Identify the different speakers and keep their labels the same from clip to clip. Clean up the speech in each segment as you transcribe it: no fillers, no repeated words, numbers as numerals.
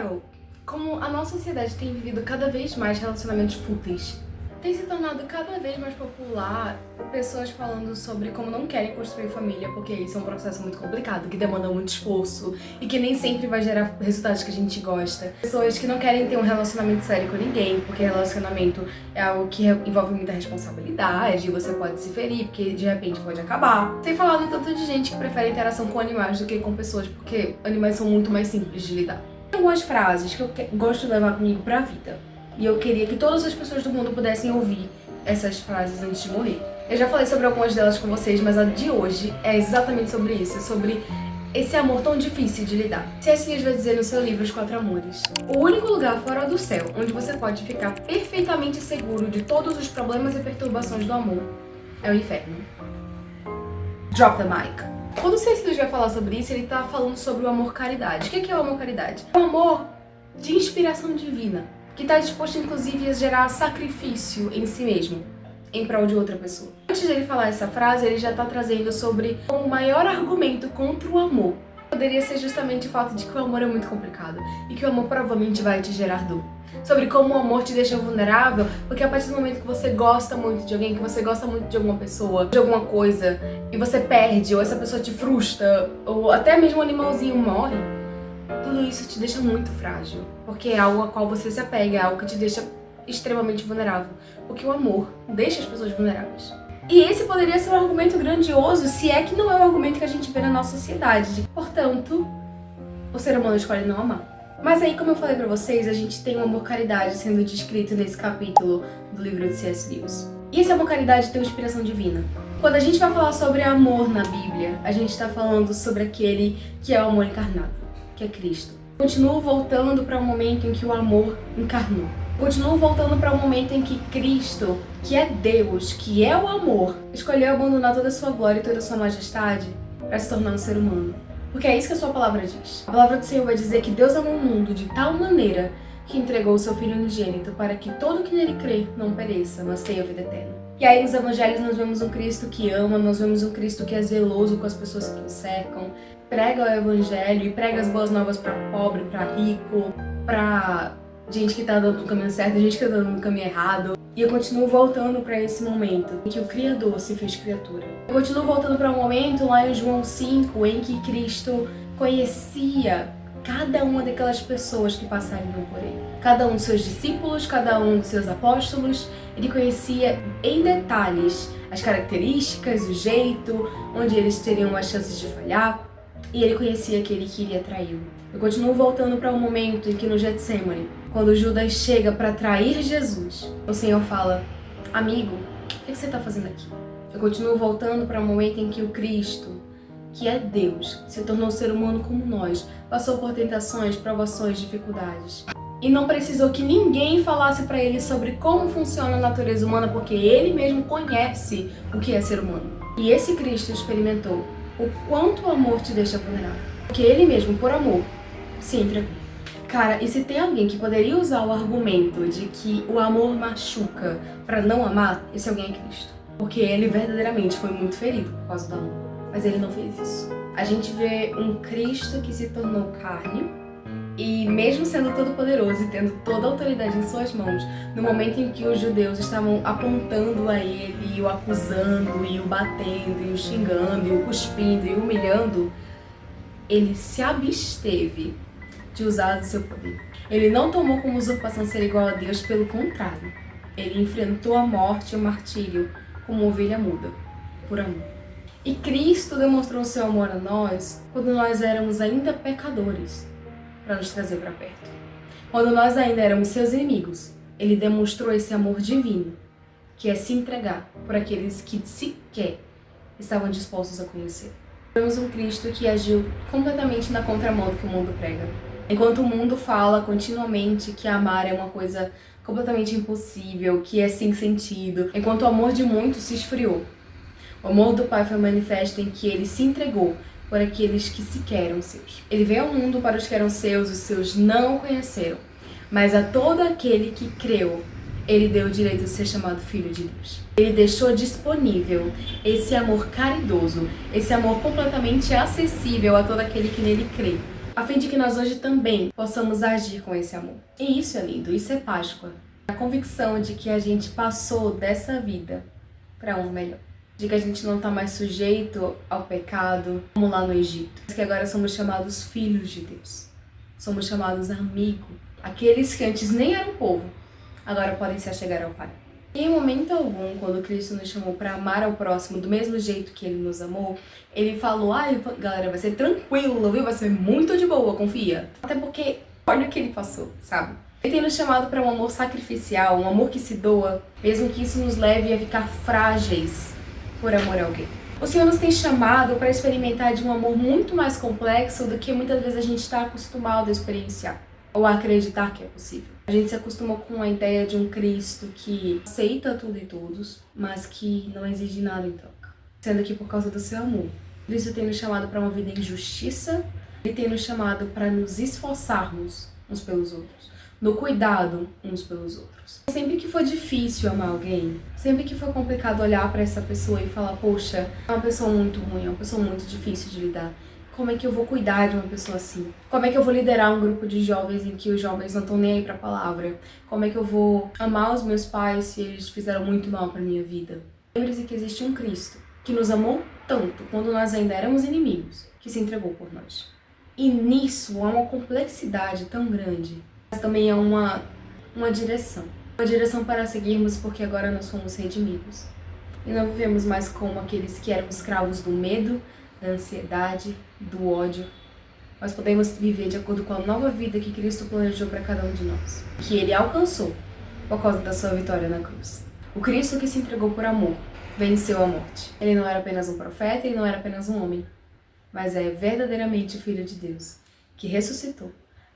Speaker 1: reparou como a nossa sociedade tem vivido cada vez mais relacionamentos fúteis? Tem se tornado cada vez mais popular pessoas falando sobre como não querem construir família porque isso é um processo muito complicado, que demanda muito esforço e que nem sempre vai gerar resultados que a gente gosta. Pessoas que não querem ter um relacionamento sério com ninguém, porque relacionamento é algo que envolve muita responsabilidade, você pode se ferir, porque de repente pode acabar. Sem falar no tanto de gente que prefere interação com animais do que com pessoas, porque animais são muito mais simples de lidar. Tem algumas frases que eu gosto de levar comigo pra vida. E eu queria que todas as pessoas do mundo pudessem ouvir essas frases antes de morrer. Eu já falei sobre algumas delas com vocês, mas a de hoje é exatamente sobre isso, sobre esse amor tão difícil de lidar. C.S. Lewis vai dizer no seu livro Os Quatro Amores: o único lugar fora do céu onde você pode ficar perfeitamente seguro de todos os problemas e perturbações do amor é o inferno. Drop the mic. Quando o C.S. Lewis vai falar sobre isso, ele tá falando sobre o amor-caridade. O que é o amor-caridade? É o amor de inspiração divina, que está disposto, inclusive, a gerar sacrifício em si mesmo, em prol de outra pessoa. Antes dele falar essa frase, ele já está trazendo sobre o maior argumento contra o amor. Poderia ser justamente o fato de que o amor é muito complicado e que o amor provavelmente vai te gerar dor. Sobre como o amor te deixa vulnerável, porque a partir do momento que você gosta muito de alguém, que você gosta muito de alguma pessoa, de alguma coisa, e você perde, ou essa pessoa te frustra, ou até mesmo um animalzinho morre, tudo isso te deixa muito frágil, porque é algo a qual você se apega, é algo que te deixa extremamente vulnerável, porque o amor deixa as pessoas vulneráveis. E esse poderia ser um argumento grandioso, se é que não é um argumento que a gente vê na nossa sociedade. Portanto, o ser humano escolhe não amar. Mas aí, como eu falei pra vocês, a gente tem o amor-caridade sendo descrito nesse capítulo do livro de C.S. Lewis. E esse amor-caridade tem uma inspiração divina. Quando a gente vai falar sobre amor na Bíblia, a gente tá falando sobre aquele que é o amor encarnado, que é Cristo. Continuo voltando para um momento em que o amor encarnou. Continuo voltando para um momento em que Cristo, que é Deus, que é o amor, escolheu abandonar toda a sua glória e toda a sua majestade para se tornar um ser humano. Porque é isso que a sua palavra diz. A palavra do Senhor vai dizer que Deus amou o mundo de tal maneira que entregou o seu Filho unigênito para que todo que nele crê não pereça, mas tenha vida eterna. E aí nos evangelhos nós vemos um Cristo que ama, nós vemos um Cristo que é zeloso com as pessoas que o cercam, prega o evangelho e prega as boas novas para pobre, para rico, para gente que tá dando no caminho certo e gente que tá dando no caminho errado. E eu continuo voltando para esse momento em que o Criador se fez criatura. Eu continuo voltando para um momento lá em João 5, em que Cristo conhecia cada uma daquelas pessoas que passariam por ele. Cada um dos seus discípulos, cada um dos seus apóstolos, ele conhecia em detalhes as características, o jeito, onde eles teriam mais chances de falhar, e ele conhecia aquele que iria traí-lo. Eu continuo voltando para um momento em que no Getsemane, quando Judas chega para trair Jesus, o Senhor fala: amigo, o que você está fazendo aqui? Eu continuo voltando para um momento em que o Cristo, que é Deus, se tornou ser humano como nós, passou por tentações, provações, dificuldades. E não precisou que ninguém falasse para ele sobre como funciona a natureza humana, porque ele mesmo conhece o que é ser humano. E esse Cristo experimentou o quanto o amor te deixa vulnerável. Porque ele mesmo, por amor, se entregou. Cara, e se tem alguém que poderia usar o argumento de que o amor machuca para não amar, esse alguém é Cristo. Porque ele verdadeiramente foi muito ferido por causa do amor. Mas ele não fez isso. A gente vê um Cristo que se tornou carne e mesmo sendo todo poderoso e tendo toda a autoridade em suas mãos, no momento em que os judeus estavam apontando a ele, e o acusando, e o batendo, e o xingando, e o cuspindo, e o humilhando, ele se absteve de usar do seu poder. Ele não tomou como usurpação ser igual a Deus, pelo contrário. Ele enfrentou a morte e o martírio como ovelha muda, por amor. E Cristo demonstrou o seu amor a nós quando nós éramos ainda pecadores, para nos trazer para perto. Quando nós ainda éramos seus inimigos, ele demonstrou esse amor divino, que é se entregar por aqueles que sequer estavam dispostos a conhecer. Vemos um Cristo que agiu completamente na contramão do que o mundo prega. Enquanto o mundo fala continuamente que amar é uma coisa completamente impossível, que é sem sentido, enquanto o amor de muitos se esfriou, o amor do Pai foi manifesto em que ele se entregou por aqueles que sequer eram seus. Ele veio ao mundo para os que eram seus, os seus não o conheceram, mas a todo aquele que creu, ele deu o direito de ser chamado Filho de Deus. Ele deixou disponível esse amor caridoso, esse amor completamente acessível a todo aquele que nele crê, a fim de que nós hoje também possamos agir com esse amor. E isso é lindo, isso é Páscoa. A convicção de que a gente passou dessa vida para um melhor. De que a gente não está mais sujeito ao pecado, como lá no Egito. Mas que agora somos chamados filhos de Deus. Somos chamados amigos. Aqueles que antes nem eram povo, agora podem se achegar ao Pai. Em momento algum, quando Cristo nos chamou para amar ao próximo do mesmo jeito que Ele nos amou, Ele falou, galera, vai ser tranquilo, viu? Vai ser muito de boa, confia. Até porque, olha o que Ele passou, sabe? Ele tem nos chamado para um amor sacrificial, um amor que se doa, mesmo que isso nos leve a ficar frágeis por amor a alguém. O Senhor nos tem chamado para experimentar de um amor muito mais complexo do que muitas vezes a gente está acostumado a experienciar ou a acreditar que é possível. A gente se acostumou com a ideia de um Cristo que aceita tudo e todos, mas que não exige nada em troca, sendo que por causa do seu amor. Cristo tem nos chamado para uma vida em justiça, Ele tem nos chamado para nos esforçarmos uns pelos outros, no cuidado uns pelos outros. Sempre que for difícil amar alguém, sempre que for complicado olhar para essa pessoa e falar, poxa, é uma pessoa muito ruim, é uma pessoa muito difícil de lidar, como é que eu vou cuidar de uma pessoa assim? Como é que eu vou liderar um grupo de jovens em que os jovens não estão nem aí pra palavra? Como é que eu vou amar os meus pais se eles fizeram muito mal pra minha vida? Lembre-se que existe um Cristo que nos amou tanto quando nós ainda éramos inimigos, que se entregou por nós. E nisso há uma complexidade tão grande, mas também é uma direção. Uma direção para seguirmos porque agora nós fomos redimidos. E não vivemos mais como aqueles que eram escravos do medo, da ansiedade, do ódio. Nós podemos viver de acordo com a nova vida que Cristo planejou para cada um de nós, que Ele alcançou por causa da sua vitória na cruz. O Cristo que se entregou por amor venceu a morte. Ele não era apenas um profeta, ele não era apenas um homem, mas é verdadeiramente o Filho de Deus, que ressuscitou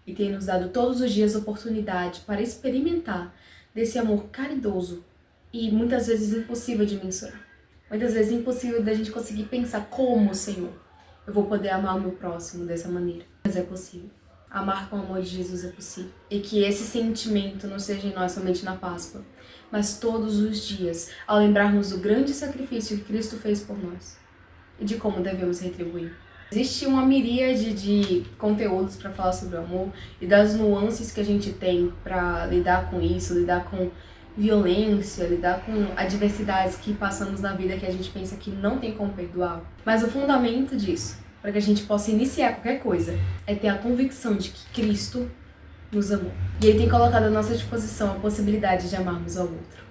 Speaker 1: e tem nos dado todos os dias oportunidade para experimentar desse amor caridoso e muitas vezes impossível de mensurar. Muitas vezes é impossível da gente conseguir pensar como, Senhor, eu vou poder amar o meu próximo dessa maneira. Mas é possível. Amar com o amor de Jesus é possível. E que esse sentimento não seja em nós somente na Páscoa, mas todos os dias, ao lembrarmos do grande sacrifício que Cristo fez por nós e de como devemos retribuir. Existe uma miríade de conteúdos para falar sobre o amor e das nuances que a gente tem para lidar com isso, lidar com violência, lidar com adversidades que passamos na vida que a gente pensa que não tem como perdoar. Mas o fundamento disso, para que a gente possa iniciar qualquer coisa, é ter a convicção de que Cristo nos amou. E Ele tem colocado à nossa disposição a possibilidade de amarmos ao outro,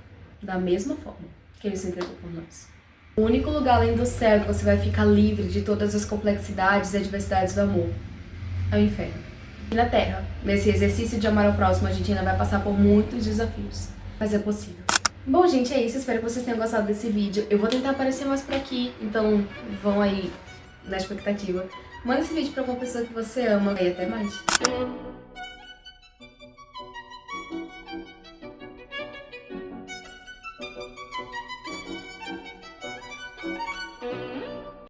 Speaker 1: da mesma forma que Ele se entregou por nós. O único lugar além do céu que você vai ficar livre de todas as complexidades e adversidades do amor é o inferno. E na Terra, nesse exercício de amar ao próximo, a gente ainda vai passar por muitos desafios. Mas é possível. Bom, gente, é isso. Espero que vocês tenham gostado desse vídeo. Eu vou tentar aparecer mais por aqui, então vão aí na expectativa. Manda esse vídeo pra uma pessoa que você ama e até mais.